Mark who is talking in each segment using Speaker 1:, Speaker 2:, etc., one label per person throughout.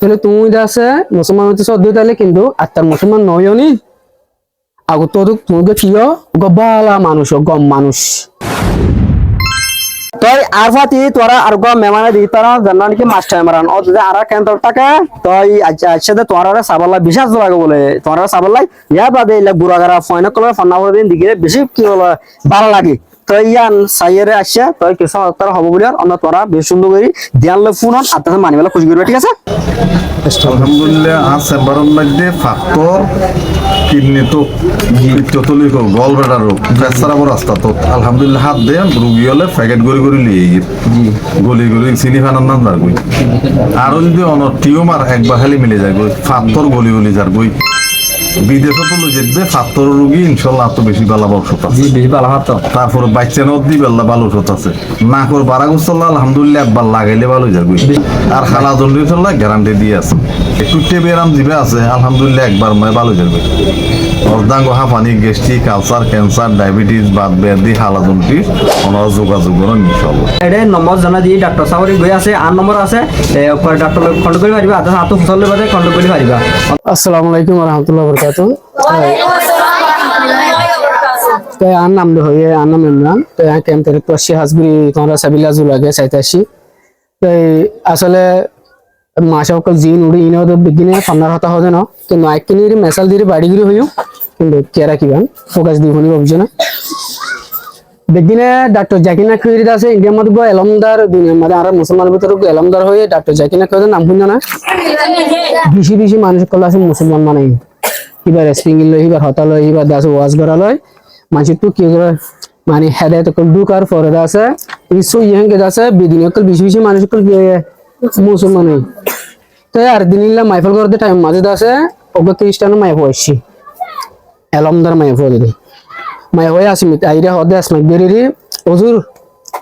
Speaker 1: তাহলে তুমি আছে মুসলমান হতে সদ্য তাহলে কিন্তু আর তার মুসলমান নয়ও নি আগত তোমাকে কিয় গবালা মানুষ গম মানুষ তই আর ফাতি তোরা আর গম মেমানে দি তোরা জানা নাকি মাস্টার মারান ও যদি আর কেন্দ্র টাকা তই আচ্ছা তোরা সাবাল্লা বিশ্বাস লাগে বলে তোরা সাবাল্লাই ইয়া বাদে ইলা বুড়াগারা ফয়না কলর ফান্না করে দিন দিকে বেশি কি হলো ভালো লাগে তই ইয়ান সাইয়েরে আসছে তই কিছু তার হবো বলে অন্য তোরা বেশ সুন্দর করে দিয়ালে ফোন আর তাতে মানিবেলা খুশি করবে ঠিক আছে
Speaker 2: আলহামদুলিল্লাহ আছে বারণ মধ্যে ফাক্তর কিডনি তো পিত্তলি কো গল ব্লাডার রোগ প্রেসার আবার রাস্তা তো আলহামদুলিল্লাহ হাত দে রোগী হলে প্যাকেট গড়ি লিয়ে গলি চিনি ফানার নাম দার গই আর যদি অন টিউমার একবার খালি মিলে যায় গই ফাক্তর গলি যার গই বিদেশে তো যেতে ফাক্তর রোগী ইনশাল্লাহ তো বেশি ভালো বংশত আছে
Speaker 1: বেশি ভালো হাত
Speaker 2: তারপর বাচ্চা নদী বেল্লা ভালো ওষুধ আছে না কর বারাগুসাল্লাহ আলহামদুলিল্লাহ একবার লাগাইলে ভালো যাবে আর খালা জন্ডি চল্লা গ্যারান্টি দিয়ে আছে একটু টেবেরাম দিবে আছে আলহামদুলিল্লাহ একবার ভালো যাবে অর্ধাঙ্গ হাঁপানি gastric ulcer cancer diabetes Baat ব্যাধি হালা জন্ডি ওনারা যোগাযোগ করেন ইনশাল্লাহ
Speaker 1: এটা নম্বর জানা দিয়ে ডাক্তার সাহরি গই আছে আর নম্বর আছে ডাক্তার খন্ড করে পারিবা আধা হাত ফুসল বাদে খন্ড করে পারিবা আসসালামু আলাইকুম ওয়া রাহমাতুল্লাহি ওয়া বারাকাতুহু তো আর নাম হয়ে আর নাম ইমরান তো ক্যাম্প থেকে পশ্চি হাজগুড়ি তোমরা সাবিলা জুলাগে চাইতাছি তো আসলে মাশাআল্লাহ জিন উড়ি ইনো তো বিগিনে ফান্নার হতা হবে না কিন্তু আইকিনির মেসাল দিয়ে বাড়ি গিরি হইও কিন্তু কেরা কিবান ফোকাস দি হনি ভাবছ না বিগিনে ডক্টর জাকিনা খৈরিদ আছে ইন্ডিয়া মধ্যে গো এলমদার দুনিয়ার মধ্যে আর মুসলমানের ভিতরে গো এলমদার হয়ে ডক্টর জাকিনা খৈরিদ নাম শুনছ না বেশি মানুষ কল আছে মুসলমান মানে এবার সিঙ্গেল লই এবার হতা লই এবার দাস ওয়াজ করা লই মানুষ তো কি করে মানে হেদায়েত কল দুকার ফরদা আছে ইসু ইহাঙ্গে আছে বিদিনে কল বেশি মানুষ কল মুসলমান তো আর দিনিল্লা মাইফল করতে টাইম মাঝে আছে ওগো খ্রিস্টান মাইফ হইছি এলমদার মাইফ হইছে মাই হয়ে আসি আইরা হদে আসমাক বেরিরি ওজুর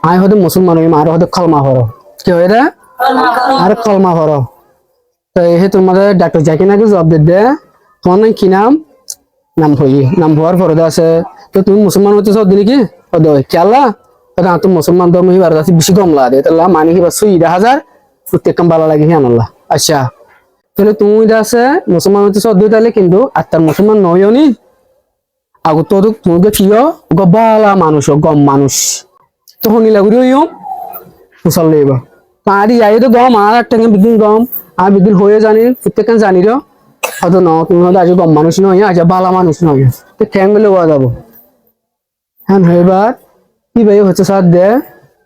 Speaker 1: আই হদে মুসলমান হই আর হদে কলমা হরো কি হয় রে আর কলমা হরো তো এই তোমাদের ডাক্তার জাকিনাকে জবাব দে তোমার কি নাম নাম হই নাম হওয়ার ফরদা আছে তো তুমি মুসলমান হতে সব দিন কি হদে কেলা তো তুমি মুসলমান ধর্ম হিবার আছে বেশি কমলা দে তাহলে মানে কি বাস 2000 প্রত্যেক কাম ভালো লাগে আল্লাহ আচ্ছা তাহলে তুমি আছে মুসলমান হতে সব দিন তাহলে কিন্তু আর তার মুসলমান নয়ও নি আগত তোমাকে কিয় গবালা মানুষ গম মানুষ তখন নিলাগুড়ি হইও মুসল লইবা তারি যাই তো গম আর একটা বিদিন গম আর বিদিন হয়ে জানি প্রত্যেক জানি র হয়তো ন তুমি হয়তো আজ গম মানুষ নয় আজ বালা মানুষ নয় তো ঠ্যাং গেলে হওয়া যাবো হ্যাঁ এবার কি ভাই হচ্ছে সার দে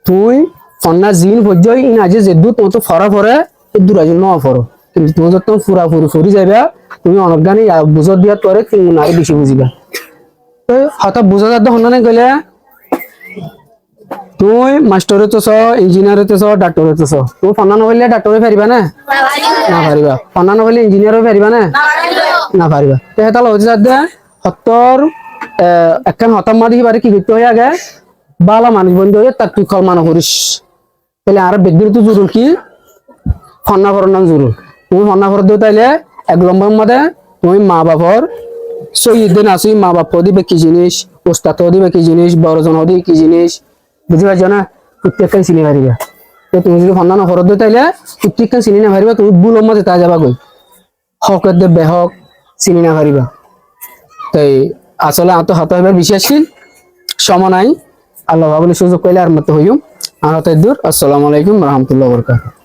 Speaker 1: তুই ফন্না জিন পর্যায় ইন আজ যে দূর তোমার তো ফরা ফরে দূর আজ ন ফরো কিন্তু তুমি যত ফুরা ফুরি যাবে তুমি অনজ্ঞানী বুঝত দিয়া তোরে তুমি নারী বেশি বুঝিবা হঠাৎ বুঝা যাতে হন্না গেলে তুই মাস্টার হতেছ ইঞ্জিনিয়ার হতেছ ডাক্তার হতেছ তুমি ফন্না নহলে ডাক্তারে পারিবা না না পারিবা ফন্না নহলে ইঞ্জিনিয়ারও পারিবা না পারিবা তাহলে হচ্ছে যাতে সত্তর একখান হতাম মারি পারে কি করতে হয় আগে বালা মানুষ বন্ধু হয়ে তার তুই কল মানো করিস তাহলে আর ব্যক্তির তো জরুর কি ফন্না করার নাম জরুর তুমি ফন্না করে দিও তাইলে এক নম্বর মধ্যে তুমি মা বাবার সৈয়দিন আসি মা বাপ দিবে কি জিনিস ওস্তাদ দিবে কি জিনিস বড়জন দিবে কি জিনিস বুঝতে পারছো না প্রত্যেকটা চিনি পারিবা তো তুমি যদি সন্ধান ঘরত দিও তাইলে প্রত্যেকটা চিনি না পারিবা তুমি ভুল মধ্যে তা যাবা গই হকের দে বেহক চিনি না পারিবা তাই আসলে আত হাত এবার বিশ্বাসী সময় নাই আল্লাহ ভাবলে সুযোগ পাইলে আর মতো হইও আর হাতে দূর আসসালামু আলাইকুম রহমতুল্লাহ বরকাতুহু